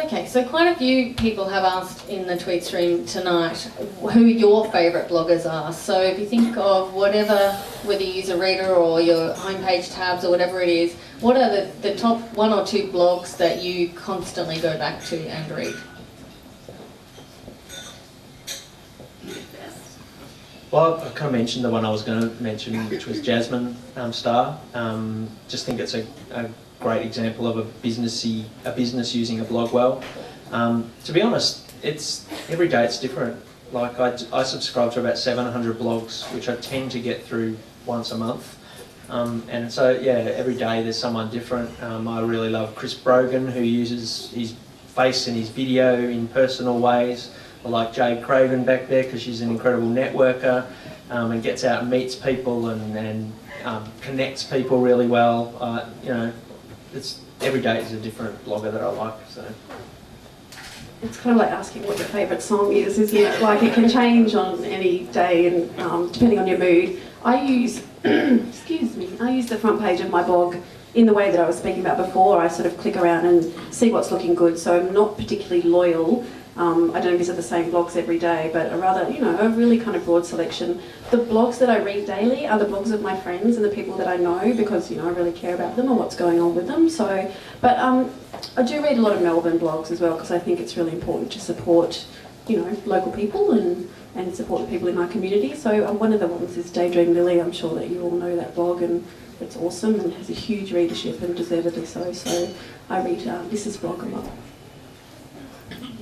Okay, so quite a few people have asked in the tweet stream tonight who your favourite bloggers are. So if you think of whatever, whether you use a reader or your homepage tabs or whatever it is, what are the top 1 or 2 blogs that you constantly go back to and read? Well, I kind of mentioned the one I was going to mention, which was Jasmine Star. Just think it's a great example of a business using a blog well. To be honest, every day it's different. Like I subscribe to about 700 blogs, which I tend to get through once a month. And so yeah, every day there's someone different. I really love Chris Brogan, who uses his face and his video in personal ways. I like Jade Craven back there because she's an incredible networker and gets out and meets people and connects people really well. You know, every day is a different blogger that I like. So it's kind of like asking what your favourite song is, isn't it? Like it can change on any day and depending on your mood. I use, excuse me, I use the front page of my blog in the way that I was speaking about before. I sort of click around and see what's looking good, so I'm not particularly loyal. I don't visit the same blogs every day, but rather, you know, a really kind of broad selection. The blogs that I read daily are the blogs of my friends and the people that I know because, you know, I really care about them and what's going on with them. So, but I do read a lot of Melbourne blogs as well because I think it's really important to support, you know, local people and support the people in my community. So one of the ones is Daydream Lily. I'm sure that you all know that blog and it's awesome and has a huge readership and deservedly so. So I read Mrs. blog a lot.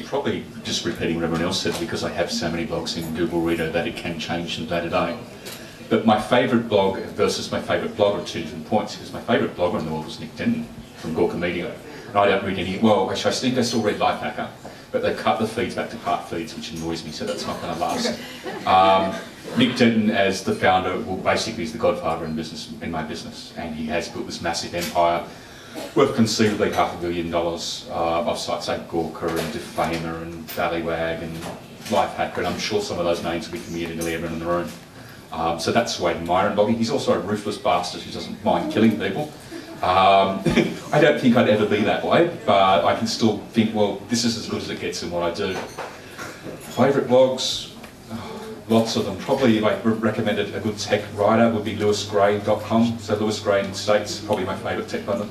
Probably just repeating what everyone else said because I have so many blogs in Google Reader that it can change from day to day. But my favourite blog versus my favourite blog are 2 different points because my favourite blogger in the world was Nick Denton from Gorka Media. And I don't read any, well actually I think I still read Lifehacker, but they cut the feeds back to part feeds, which annoys me, so that's not going to last. Nick Denton, as the founder, well, basically is the godfather in my business, and he has built this massive empire worth conceivably $500 million of sites like Gorka and Defamer and Ballywag and Lifehacker, and I'm sure some of those names will be familiar to nearly everyone in the room. So that's Wade Myron blogging. He's also a ruthless bastard who doesn't mind killing people. I don't think I'd ever be that way, but I can still think, well, this is as good as it gets in what I do. Favourite blogs? Lots of them. Probably, if I recommended a good tech writer, would be lewisgray.com. So Lewis Gray in the States, probably my favourite tech bundle.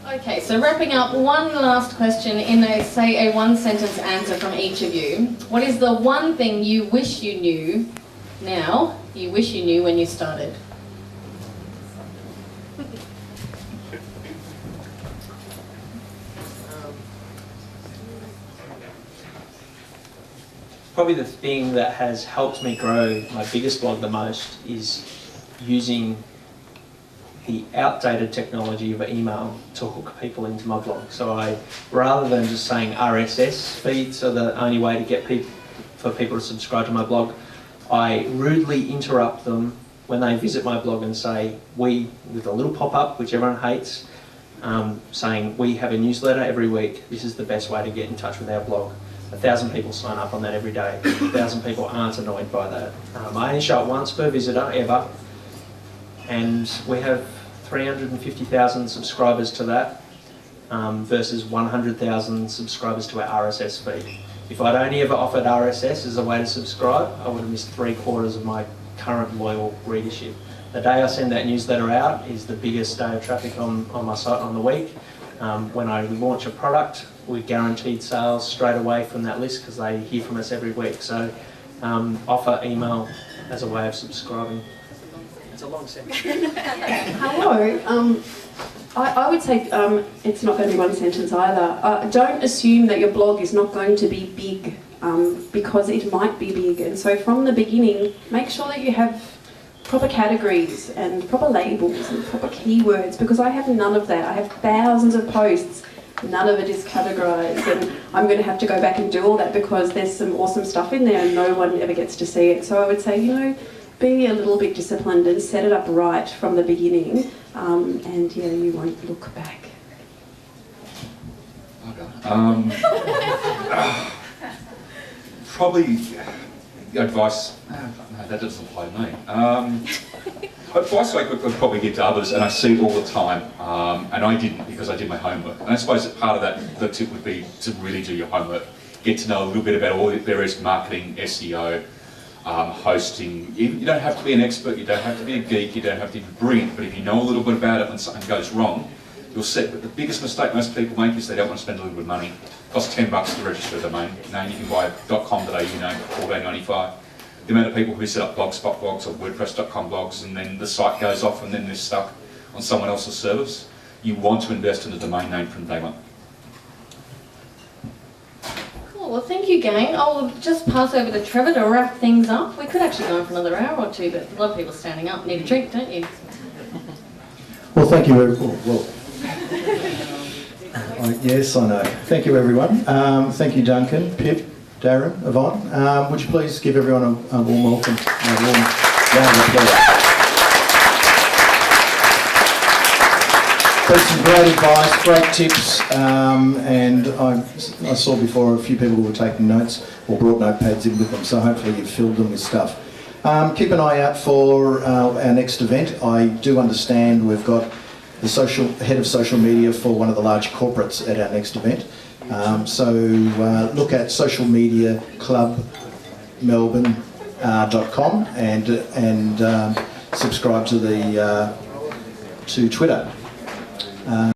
Okay, so wrapping up, one last question in a 1-sentence answer from each of you. What is the one thing you wish you knew now, you wish you knew when you started? Probably the thing that has helped me grow my biggest blog the most is using the outdated technology of email to hook people into my blog. So rather than just saying RSS feeds are the only way to get for people to subscribe to my blog, I rudely interrupt them when they visit my blog and say, with a little pop-up, which everyone hates, saying, we have a newsletter every week. This is the best way to get in touch with our blog. 1,000 people sign up on that every day. 1,000 people aren't annoyed by that. I only show it once per visitor, ever. And we have 350,000 subscribers to that versus 100,000 subscribers to our RSS feed. If I'd only ever offered RSS as a way to subscribe, I would have missed 3/4 of my current loyal readership. The day I send that newsletter out is the biggest day of traffic on my site on the week. When I launch a product, we're guaranteed sales straight away from that list because they hear from us every week. So offer email as a way of subscribing. It's a long sentence. Hello. I would say it's not going to be 1 sentence either. Don't assume that your blog is not going to be big because it might be big. And so from the beginning, make sure that you have proper categories and proper labels and proper keywords, because I have none of that. I have thousands of posts. None of it is categorised, and I'm going to have to go back and do all that because there's some awesome stuff in there and no one ever gets to see it. So I would say, you know, be a little bit disciplined and set it up right from the beginning, and yeah, you won't look back. Probably advice. No, that doesn't apply to me. Advice I could probably give to others, and I see it all the time, and I didn't because I did my homework. And I suppose that part of that, the tip would be to really do your homework. Get to know a little bit about all the various marketing, SEO, hosting. You don't have to be an expert, you don't have to be a geek, you don't have to be brilliant, but if you know a little bit about it when something goes wrong, you'll see. But the biggest mistake most people make is they don't want to spend a little bit of money. It costs $10 to register a domain name. You can buy a .com.au name for $14.95. The amount of people who set up Blogspot blogs or WordPress.com blogs and then the site goes off and then they're stuck on someone else's service. You want to invest in a domain name from day one. Cool, well thank you gang. I'll just pass over to Trevor to wrap things up. We could actually go on for another hour or two, but a lot of people standing up need a drink, don't you? Well, thank you. Yes, I know. Thank you, everyone. Thank you, Duncan, Pip, Darren, Yvonne. Would you please give everyone a warm welcome, a warm round of applause. That's some great advice, great tips, and I saw before a few people who were taking notes or brought notepads in with them, so hopefully you've filled them with stuff. Keep an eye out for our next event. I do understand we've got the head of social media for one of the large corporates at our next event. So look at socialmediaclubmelbourne.com and subscribe to Twitter.